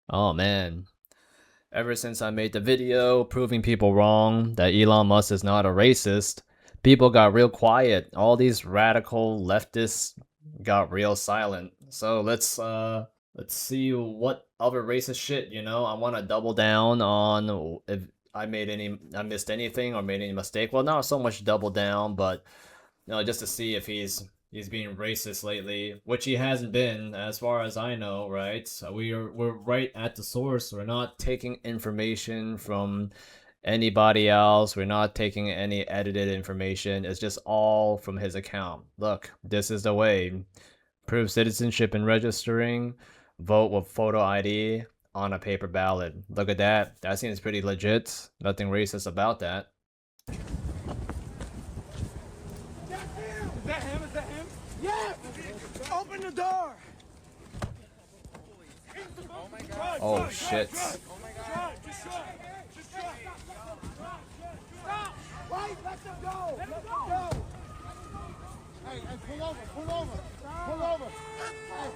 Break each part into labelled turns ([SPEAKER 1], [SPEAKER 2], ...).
[SPEAKER 1] Oh man. Ever since I made the video proving people wrong that Elon Musk is not a racist, people got real quiet. All these radical leftists got real silent. So let's see what other racist shit, I want to double down on if I missed anything or made any mistake. Well, not so much double down, but just to see if he's being racist lately, which he hasn't been, as far as I know, right? So we're right at the source. We're not taking information from anybody else. We're not taking any edited information. It's just all from his account. Look, this is the way. Prove citizenship and registering. Vote with photo ID on a paper ballot. Look at that. That seems pretty legit. Nothing racist about that.
[SPEAKER 2] Is that him? Is that him? Yeah! Open the door! Oh my god.
[SPEAKER 1] Oh shit.
[SPEAKER 2] Oh my god. Just shut. Stop! Wait, let them go! Let them go! Hey, pull over, pull over. Pull over. Hey,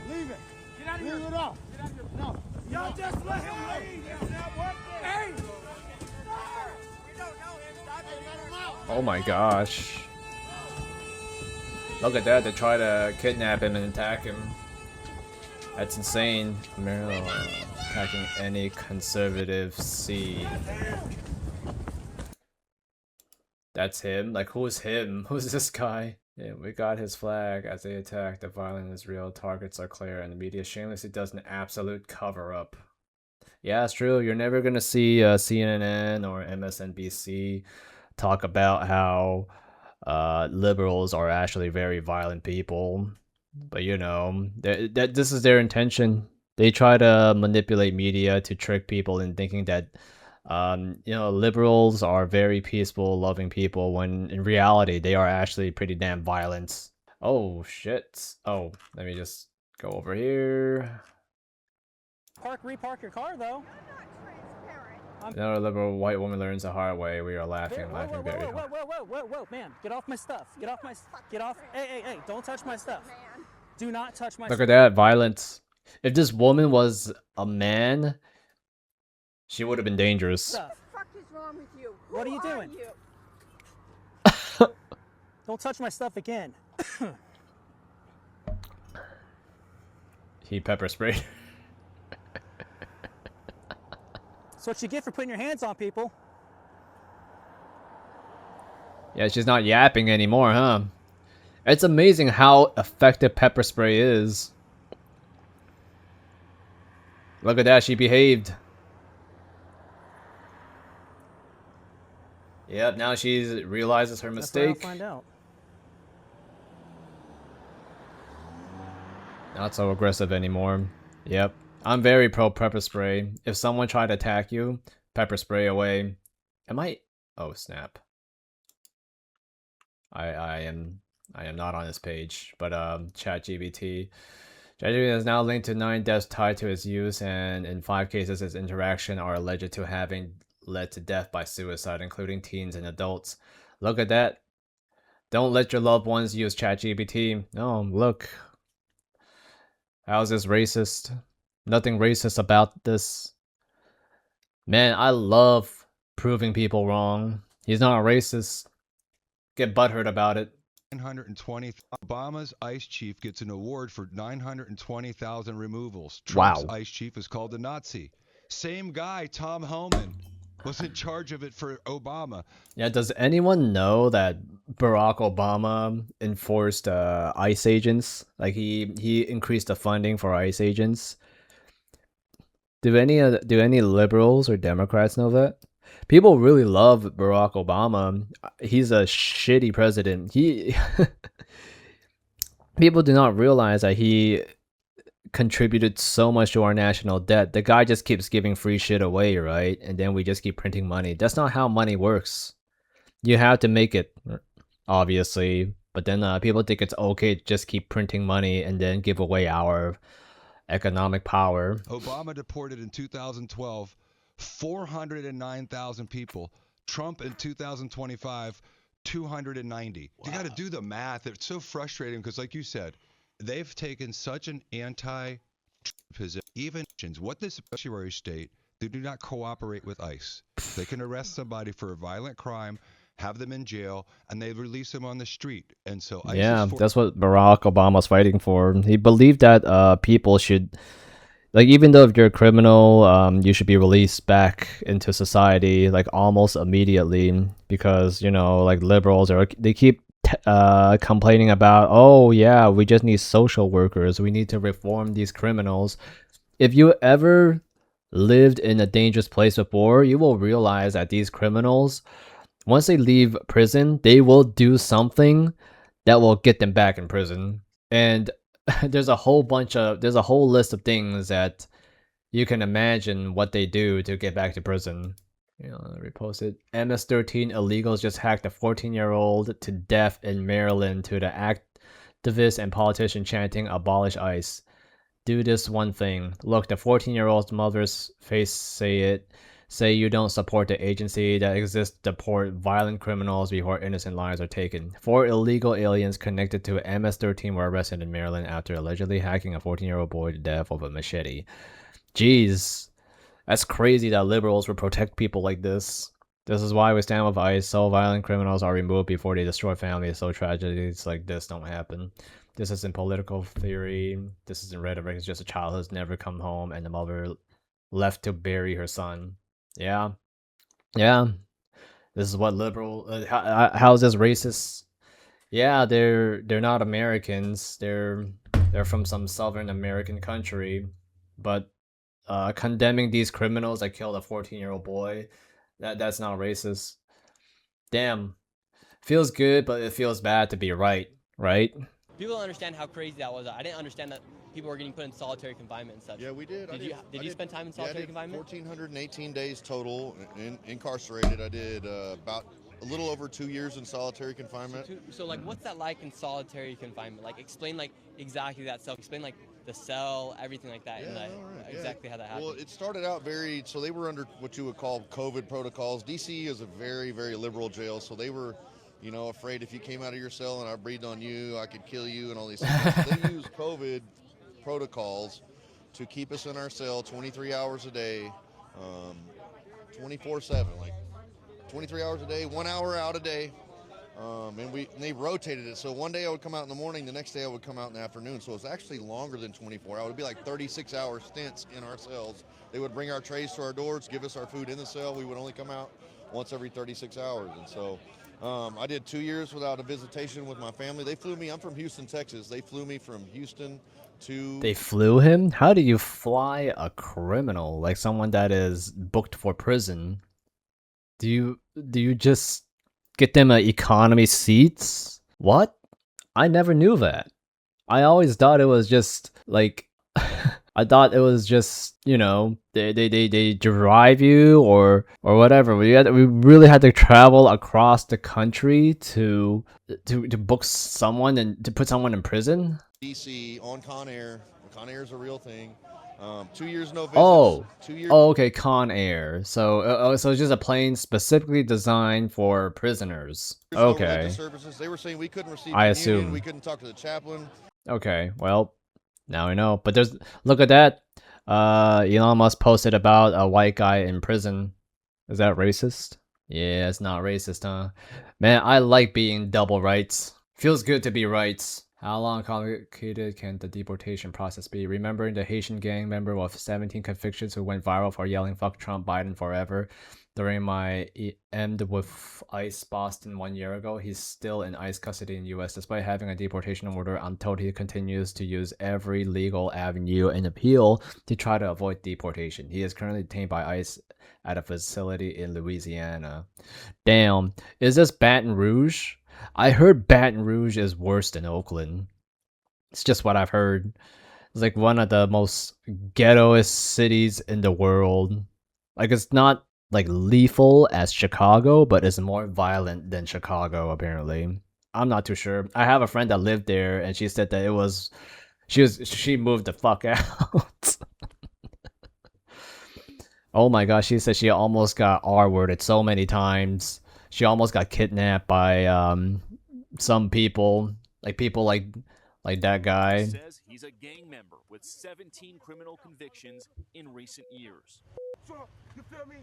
[SPEAKER 2] leave it. Get out of here. Leave it up. Get out of here. No. Y'all just let him leave. It's not working. Hey! We don't know him. Stop it. Let him out.
[SPEAKER 1] Oh my gosh. Look at that, they try to kidnap him and attack him. That's insane. Maryland attacking any conservative seed. That's him? Like, who is him? Who's this guy? Yeah, we got his flag as they attack. The violence is real, targets are clear, and the media shamelessly does an absolute cover-up. Yeah, it's true. You're never gonna see CNN or MSNBC talk about how liberals are actually very violent people. But this is their intention. They try to manipulate media to trick people in thinking that liberals are very peaceful, loving people, when in reality they are actually pretty damn violent. Oh shit. Oh, let me just go over here.
[SPEAKER 3] Repark your car though.
[SPEAKER 1] Another liberal white woman learns the hard way. We are laughing very hard.
[SPEAKER 3] Whoa, man. Get off my stuff. Get off. Hey, don't touch my stuff. Do not touch my stuff.
[SPEAKER 1] Look at that, violence. If this woman was a man, she would have been dangerous.
[SPEAKER 3] What
[SPEAKER 4] the fuck is wrong with you?
[SPEAKER 3] What are you doing? Don't touch my stuff again.
[SPEAKER 1] He pepper sprayed.
[SPEAKER 3] That's what you get for putting your hands on people.
[SPEAKER 1] Yeah, she's not yapping anymore, huh? It's amazing how effective pepper spray is. Look at that, she behaved. Yep, now she realizes her mistake.
[SPEAKER 3] That's what I'll find out.
[SPEAKER 1] Not so aggressive anymore. Yep. I'm very pro pepper spray. If someone tried to attack you, pepper spray away. Oh snap. I am not on this page, but ChatGPT. ChatGPT is now linked to 9 deaths tied to its use, and in 5 cases its interaction are alleged to having led to death by suicide, including teens and adults. Look at that. Don't let your loved ones use ChatGPT. Oh, look. How's this racist? Nothing racist about this. Man, I love proving people wrong. He's not a racist. Get butthurt about it.
[SPEAKER 5] 920. Obama's ICE chief gets an award for 920,000 removals. Trump's ICE chief is called a Nazi. Same guy, Tom Hellman, was in charge of it for Obama.
[SPEAKER 1] Yeah, does anyone know that Barack Obama enforced ICE agents? Like he increased the funding for ICE agents. Do any liberals or Democrats know that? People really love Barack Obama. He's a shitty president. People do not realize that he contributed so much to our national debt. The guy just keeps giving free shit away, right? And then we just keep printing money. That's not how money works. You have to make it, obviously. But then people think it's okay to just keep printing money and then give away our economic power.
[SPEAKER 5] Obama deported in 2012 409,000 people. Trump in 2025 290. Wow. You got to do the math. It's so frustrating because, like you said, they've taken such an even what this sanctuary state, they do not cooperate with ICE. They can arrest somebody for a violent crime, have them in jail, and they release them on the street. And so ICE
[SPEAKER 1] Yeah,
[SPEAKER 5] is
[SPEAKER 1] that's what Barack Obama's fighting for. He believed that people should, like, even though if you're a criminal, you should be released back into society like almost immediately, because you know, like, liberals are, they keep complaining about, oh yeah, we just need social workers, we need to reform these criminals. If you ever lived in a dangerous place before, you will realize that these criminals, once they leave prison, they will do something that will get them back in prison. And there's a whole list of things that you can imagine what they do to get back to prison. You know, repost it. MS-13 illegals just hacked a 14-year-old to death in Maryland to the activists and politicians chanting "Abolish ICE." Do this one thing. Look, the 14-year-old's mother's face say you don't support the agency that exists to deport violent criminals before innocent lives are taken. 4 illegal aliens connected to MS-13 were arrested in Maryland after allegedly hacking a 14-year-old boy to death with a machete. Jeez, that's crazy that liberals would protect people like this. This is why we stand with ICE, so violent criminals are removed before they destroy families, so tragedies like this don't happen. This isn't political theory, this isn't rhetoric, it's just a child who's never come home and the mother left to bury her son. Yeah. Yeah. This is what liberal, how is this racist? Yeah, they're not Americans. They're from some Southern American country, but condemning these criminals that killed a 14-year-old boy, that's not racist. Damn. Feels good, but it feels bad to be right, right?
[SPEAKER 4] People don't understand how crazy that was. I didn't understand that people were getting put in solitary confinement and such.
[SPEAKER 6] Yeah, we did.
[SPEAKER 4] Did you spend time in solitary confinement?
[SPEAKER 6] 1,418 days total incarcerated. I did about a little over 2 years in solitary confinement.
[SPEAKER 4] So like, what's that like in solitary confinement? Like, explain like exactly that cell. Explain like the cell, everything like that, and exactly how that happened.
[SPEAKER 6] Well, it started out so they were under what you would call COVID protocols. DC is a very, very liberal jail, so they were, you know, afraid if you came out of your cell and I breathed on you, I could kill you and all these things. They use COVID protocols to keep us in our cell 23 hours a day, 24/7, like 23 hours a day, 1 hour out a day. And they rotated it. So one day I would come out in the morning, the next day I would come out in the afternoon. So it's actually longer than 24 hours. It would be like 36-hour stints in our cells. They would bring our trays to our doors, give us our food in the cell. We would only come out once every 36 hours. And so I did 2 years without a visitation with my family. They flew me. I'm from Houston, Texas. They flew me from Houston to...
[SPEAKER 1] They flew him? How do you fly a criminal, like someone that is booked for prison? Do you just get them economy seats? What? I never knew that. I always thought it was just like I thought it was just, you know, they drive you or whatever. We really had to travel across the country to book someone and to put someone in prison.
[SPEAKER 6] DC on Con Air. Con Air is a real thing. 2 years no visits.
[SPEAKER 1] Oh,
[SPEAKER 6] 2 years.
[SPEAKER 1] oh, okay, Con Air. So, so it's just a plane specifically designed for prisoners.
[SPEAKER 6] No
[SPEAKER 1] Okay.
[SPEAKER 6] religious services. They were saying we couldn't receive
[SPEAKER 1] I
[SPEAKER 6] communion,
[SPEAKER 1] assume.
[SPEAKER 6] we couldn't talk to the chaplain.
[SPEAKER 1] Okay, well, now I know. But look at that. Elon Musk posted about a white guy in prison. Is that racist? Yeah, it's not racist, huh? Man, I like being double rights. Feels good to be right. How long complicated can the deportation process be? Remembering the Haitian gang member with 17 convictions who went viral for yelling "fuck Trump, Biden forever" during my end with ICE Boston 1 year ago? He's still in ICE custody in US. Despite having a deportation order, I'm told he continues to use every legal avenue and appeal to try to avoid deportation. He is currently detained by ICE at a facility in Louisiana. Damn, is this Baton Rouge? I heard Baton Rouge is worse than Oakland. It's just what I've heard. It's like one of the most ghettoest cities in the world. Like, it's not like lethal as Chicago, but it's more violent than Chicago, apparently. I'm not too sure. I have a friend that lived there, and she said that she moved the fuck out. Oh my gosh, she said she almost got R-worded so many times. She almost got kidnapped by some people like that guy.
[SPEAKER 7] he's a gang member with 17 criminal convictions in recent years.
[SPEAKER 2] Trump, you feel me?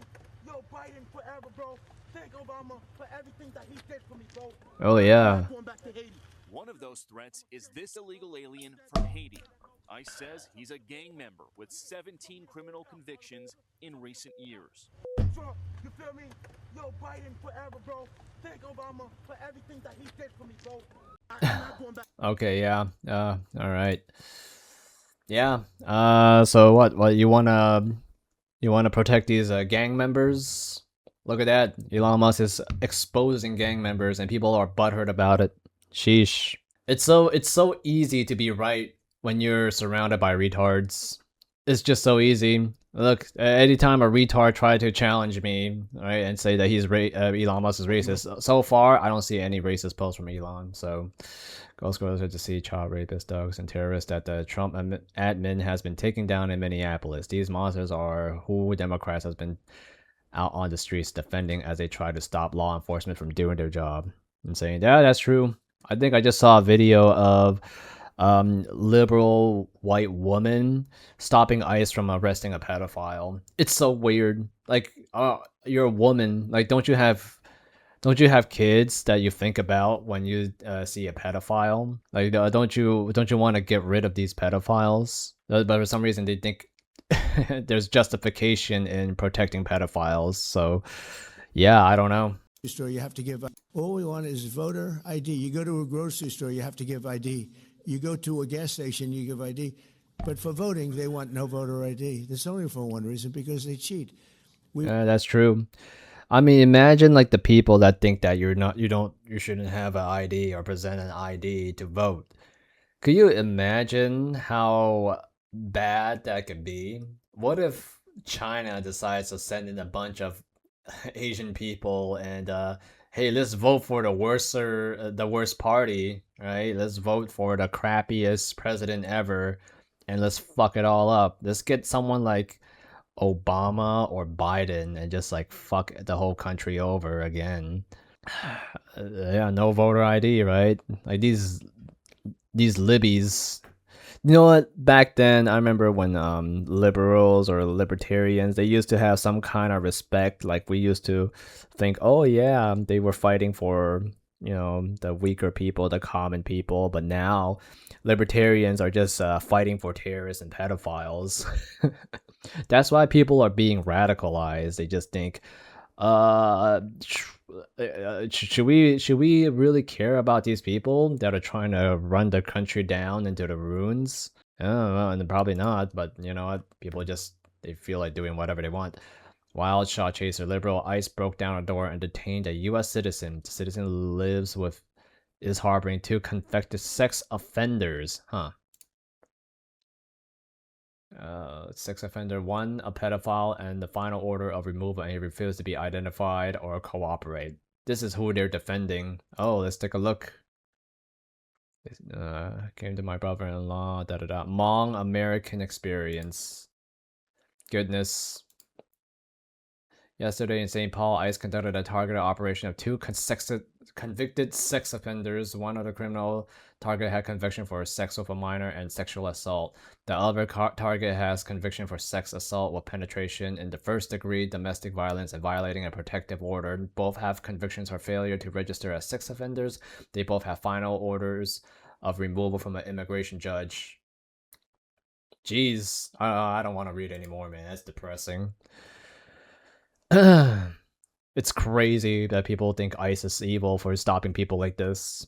[SPEAKER 2] Yo, Biden forever, bro. Thank Obama for everything that he did for me, bro.
[SPEAKER 1] Oh yeah.
[SPEAKER 2] I'm going back to Haiti.
[SPEAKER 7] One of those threats is this illegal alien from Haiti. ICE says he's a gang member with 17 criminal convictions in recent years.
[SPEAKER 2] Trump, you feel me? Yo, Biden forever, bro. Thank Obama for everything that he did for me, bro. I'm not going back.
[SPEAKER 1] Okay, yeah. All right. Yeah. So what you wanna protect these gang members? Look at that. Elon Musk is exposing gang members and people are butthurt about it. Sheesh. It's so easy to be right when you're surrounded by retards. It's just so easy. Look, anytime a retard tried to challenge me, right, and say that Elon Musk is racist, so far I don't see any racist posts from Elon. So, goes closer to see child rapists, dogs, and terrorists that the Trump admin has been taking down in Minneapolis. These monsters are who Democrats has been out on the streets defending as they try to stop law enforcement from doing their job. And saying, yeah, that's true. I think I just saw a video of liberal white woman stopping ICE from arresting a pedophile. It's so weird. Like, you're a woman. Like, don't you have kids that you think about when you see a pedophile? Like, don't you want to get rid of these pedophiles? But for some reason, they think there's justification in protecting pedophiles. So, yeah, I don't know.
[SPEAKER 8] Store, you have to give. All we want is voter ID. You go to a grocery store, you have to give ID. You go to a gas station, you give ID. But for voting, they want no voter ID. That's only for one reason, because they cheat.
[SPEAKER 1] That's true. I mean, imagine like the people that think that you shouldn't have an ID or present an ID to vote. Could you imagine how bad that could be? What if China decides to send in a bunch of Asian people and hey, let's vote for the worst party, right? Let's vote for the crappiest president ever, and let's fuck it all up. Let's get someone like Obama or Biden and just like fuck the whole country over again. Yeah, no voter ID, right? Like these libbies. You know what? Back then, I remember when liberals or libertarians, they used to have some kind of respect. Like we used to think, oh yeah, they were fighting for, you know, the weaker people, the common people. But now, libertarians are just fighting for terrorists and pedophiles. That's why people are being radicalized. They just think, should we really care about these people that are trying to run the country down into the ruins? I don't know, and probably not. But you know what? People just they feel like doing whatever they want. Wild shot chaser liberal ICE broke down a door and detained a U.S. citizen. The citizen is harboring 2 convicted sex offenders. Huh. Sex offender 1, a pedophile, and the final order of removal, and he refused to be identified or cooperate. This is who they're defending. Oh, let's take a look. Came to my brother-in-law, da-da-da. Hmong American experience. Goodness. Yesterday in St. Paul, ICE conducted a targeted operation of 2 convicted sex offenders. One of the criminal target had conviction for sex with a minor and sexual assault. The other target has conviction for sex assault with penetration in the first degree, domestic violence, and violating a protective order. Both have convictions for failure to register as sex offenders. They both have final orders of removal from an immigration judge. Jeez, I don't want to read anymore, man. That's depressing. It's crazy that people think ICE is evil for stopping people like this.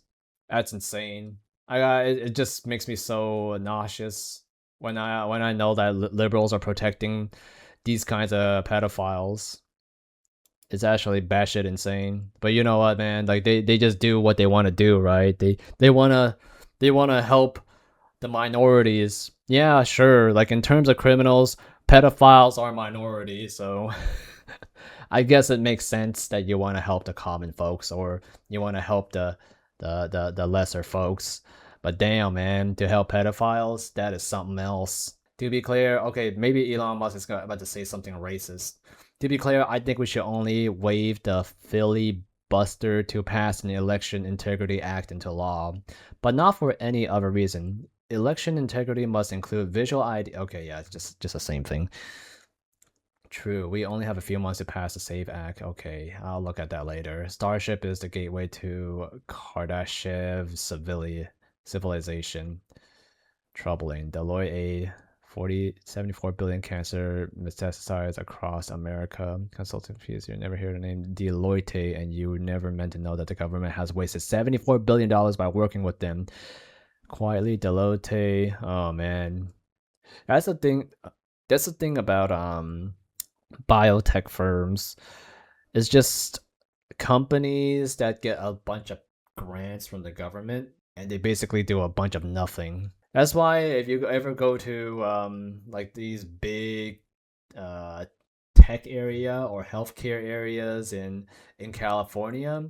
[SPEAKER 1] That's insane. It just makes me so nauseous when I know that liberals are protecting these kinds of pedophiles. It's actually batshit insane. But you know what, man? Like they just do what they want to do, right? They wanna help the minorities. Yeah, sure. Like in terms of criminals, pedophiles are minorities, so I guess it makes sense that you want to help the common folks or you want to help the lesser folks. But damn, man, to help pedophiles, that is something else. To be clear, okay, maybe Elon Musk is about to say something racist. To be clear, I think we should only waive the filibuster to pass an Election Integrity Act into law, but not for any other reason. Election integrity must include visual ID. Okay, yeah, it's just the same thing. True. We only have a few months to pass the SAVE Act. Okay, I'll look at that later. Starship is the gateway to Kardashev civilization. Troubling. Deloitte a 74 billion cancer metastasized across America. Consulting fees. You never hear the name Deloitte, and you never meant to know that the government has wasted $74 billion by working with them. Quietly, Deloitte. Oh man, that's the thing. That's the thing about biotech firms. It's just companies that get a bunch of grants from the government, and they basically do a bunch of nothing. That's why if you ever go to like these big tech area or healthcare areas in California,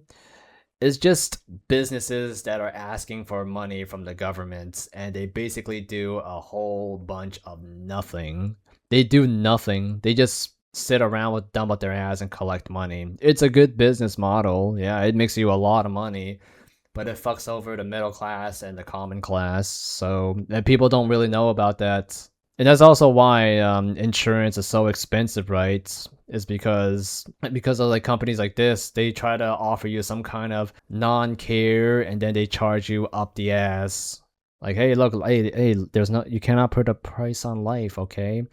[SPEAKER 1] it's just businesses that are asking for money from the government, and they basically do a whole bunch of nothing. They do nothing. They just sit around with dumb up their ass and collect money. It's a good business model. Yeah, it makes you a lot of money, but it fucks over the middle class and the common class. So and people don't really know about that. And that's also why insurance is so expensive, right? Is because of like companies like this, they try to offer you some kind of non-care, and then they charge you up the ass. Like, hey, look, hey, there's no, you cannot put a price on life, okay?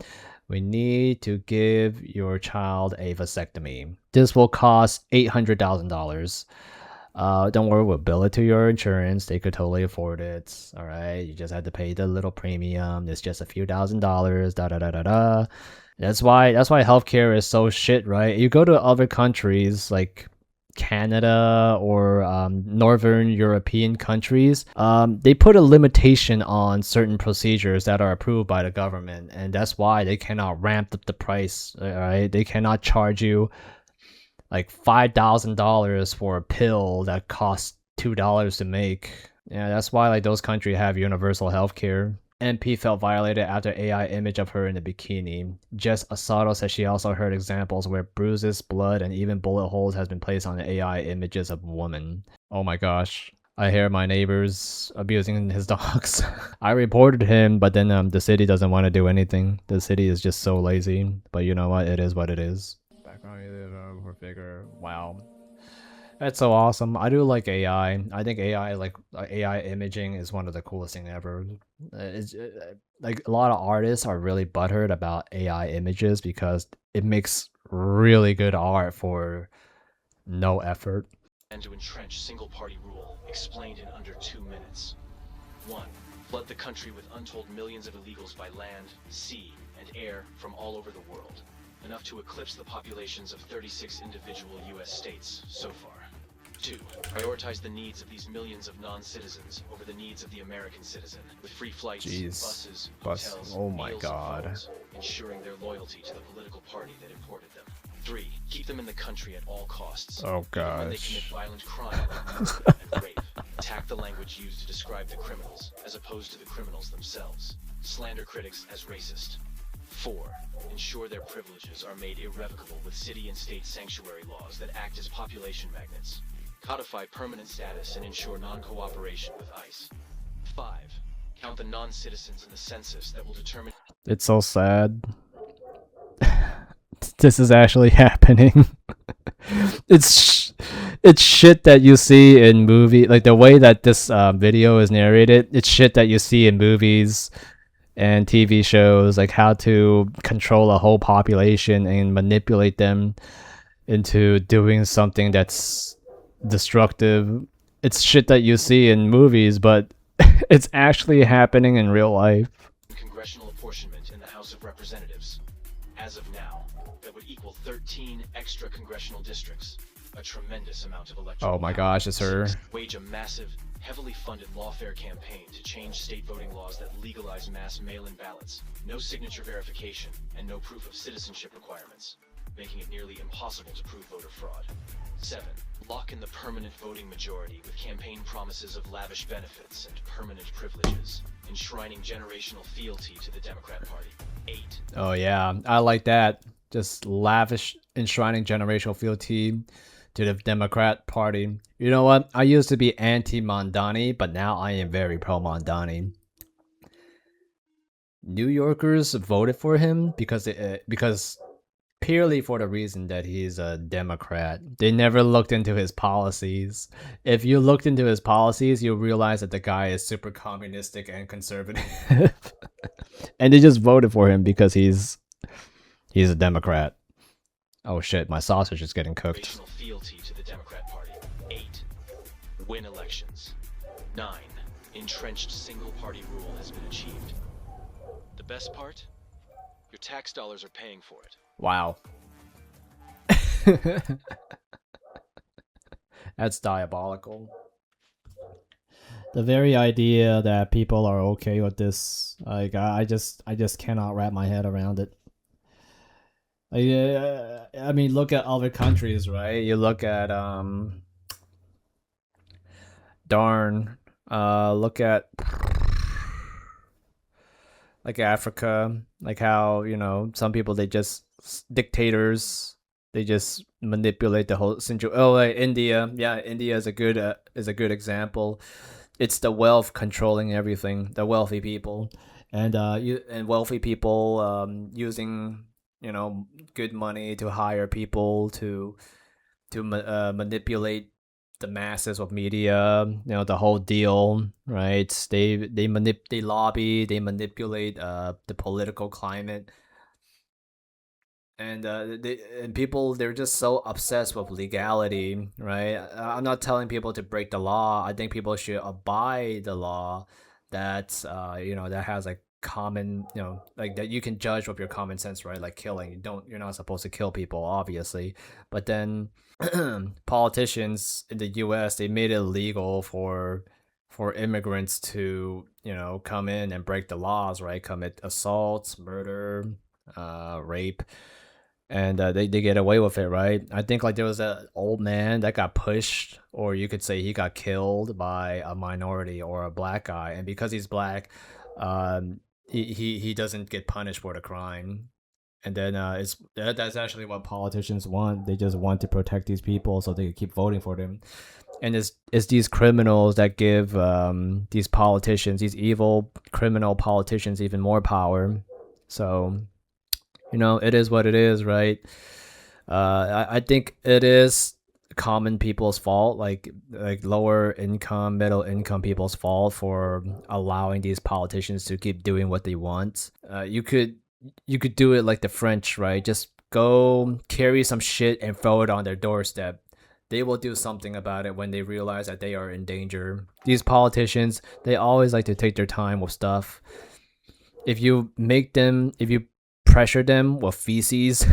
[SPEAKER 1] We need to give your child a vasectomy. This will cost $800,000. Don't worry, we'll bill it to your insurance. They could totally afford it. All right, you just had to pay the little premium. It's just a few $1,000s. Da da da da da. That's why healthcare is so shit, right? You go to other countries like Canada or Northern European countries, they put a limitation on certain procedures that are approved by the government, and that's why they cannot ramp up the price. Right? They cannot charge you like $5,000 for a pill that costs $2 to make. Yeah, that's why like those countries have universal healthcare. MP felt violated after AI image of her in a bikini. Jess Asato says she also heard examples where bruises, blood, and even bullet holes has been placed on the AI images of women. Oh my gosh. I hear my neighbors abusing his dogs. I reported him, but then the city doesn't want to do anything. The city is just so lazy. But you know what? It is what it is. Background figure. Wow. That's so awesome. I do like AI. I think AI, like AI imaging, is one of the coolest thing ever. It's like a lot of artists are really butthurt about AI images because it makes really good art for no effort.
[SPEAKER 9] And to entrench single-party rule, explained in under 2 minutes. 1. Flood the country with untold millions of illegals by land, sea, and air from all over the world. Enough to eclipse the populations of 36 individual US states so far. 2. Prioritize the needs of these millions of non-citizens over the needs of the American citizen, with free flights, buses, hotels,
[SPEAKER 1] oh my
[SPEAKER 9] meals,
[SPEAKER 1] god,
[SPEAKER 9] and phones, ensuring their loyalty to the political party that imported them. 3. Keep them in the country at all costs.
[SPEAKER 1] Oh gosh.
[SPEAKER 9] When they commit violent crime like murder and rape. Attack the language used to describe the criminals, as opposed to the criminals themselves. Slander critics as racist. 4. Ensure their privileges are made irrevocable with city and state sanctuary laws that act as population magnets. Codify permanent status and ensure non-cooperation with ICE. 5. Count the non-citizens in the census that will determine...
[SPEAKER 1] It's so sad. This is actually happening. It's shit that you see in movie, like the way that this video is narrated. It's shit that you see in movies and TV shows, like how to control a whole population and manipulate them into doing something that's destructive. It's shit that you see in movies, but it's actually happening in real life.
[SPEAKER 9] Congressional apportionment in the House of Representatives. As of now, that would equal 13 extra congressional districts. A tremendous amount of electoral.
[SPEAKER 1] Oh my gosh, it's her.
[SPEAKER 9] Wage a massive, heavily funded lawfare campaign to change state voting laws that legalize mass mail-in ballots. No signature verification and no proof of citizenship requirements, making it nearly impossible to prove voter fraud. 7. Lock in the permanent voting majority with campaign promises of lavish benefits and permanent privileges, enshrining generational fealty to the Democrat Party. 8.
[SPEAKER 1] Oh yeah, I like that. Just lavish enshrining generational fealty to the Democrat Party. You know what? I used to be anti-Mondani, but now I am very pro-Mondani. New Yorkers voted for him because purely for the reason that he's a Democrat. They never looked into his policies. If you looked into his policies, you'll realize that the guy is super communistic and conservative. And they just voted for him because he's a Democrat. Oh shit, my sausage is getting cooked.
[SPEAKER 9] Regional fealty to the Democrat Party. 8. Win elections. 9. Entrenched single-party rule has been achieved. The best part? Your tax dollars are paying for it.
[SPEAKER 1] Wow. That's diabolical. The very idea that people are okay with this, like I just cannot wrap my head around it. I mean, look at other countries, right? You look at look at like Africa, like how, you know, some people, they just dictators, they just manipulate the whole central. Oh, like India, yeah, India is a good example. It's the wealth controlling everything, the wealthy people, and wealthy people using, you know, good money to hire people to manipulate the masses of media, you know, the whole deal, right? They lobby, they manipulate the political climate, and people, they're just so obsessed with legality, right? I'm not telling people to break the law. I think people should abide the law that you know, that has like common, you know, like that you can judge with your common sense, right? Like killing, you're not supposed to kill people, obviously, but then politicians in the US, they made it illegal for immigrants to, you know, come in and break the laws, right? Commit assaults, murder, rape, and they get away with it, right? I think like there was an old man that got pushed, or you could say he got killed by a minority or a black guy, and because he's black, he doesn't get punished for the crime. And then that's actually what politicians want. They just want to protect these people so they can keep voting for them. And it's these criminals that give these politicians, these evil criminal politicians, even more power. So, you know, it is what it is, right? I think it is common people's fault, like lower income, middle income people's fault for allowing these politicians to keep doing what they want. You could do it like the French, right? Just go carry some shit and throw it on their doorstep. They will do something about it when they realize that they are in danger. These politicians, they always like to take their time with stuff. If you pressure them with feces,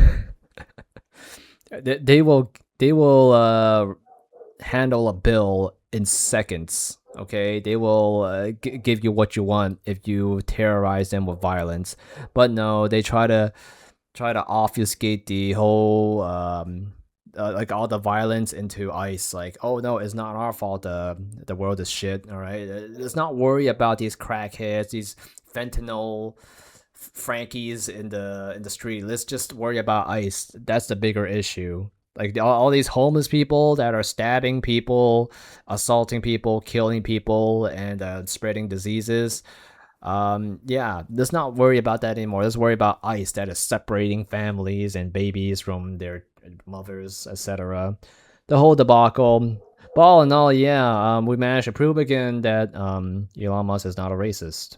[SPEAKER 1] they will handle a bill in seconds. Okay, they will give you what you want if you terrorize them with violence. But no, they try to obfuscate the whole like all the violence into ice. Like, oh no, it's not our fault. The world is shit. All right, let's not worry about these crackheads, these fentanyl Frankies in the street. Let's just worry about ice. That's the bigger issue. Like all these homeless people that are stabbing people, assaulting people, killing people, and spreading diseases. Yeah, let's not worry about that anymore. Let's worry about ice that is separating families and babies from their mothers, etc. The whole debacle. But all in all, yeah, we managed to prove again that Elon Musk is not a racist.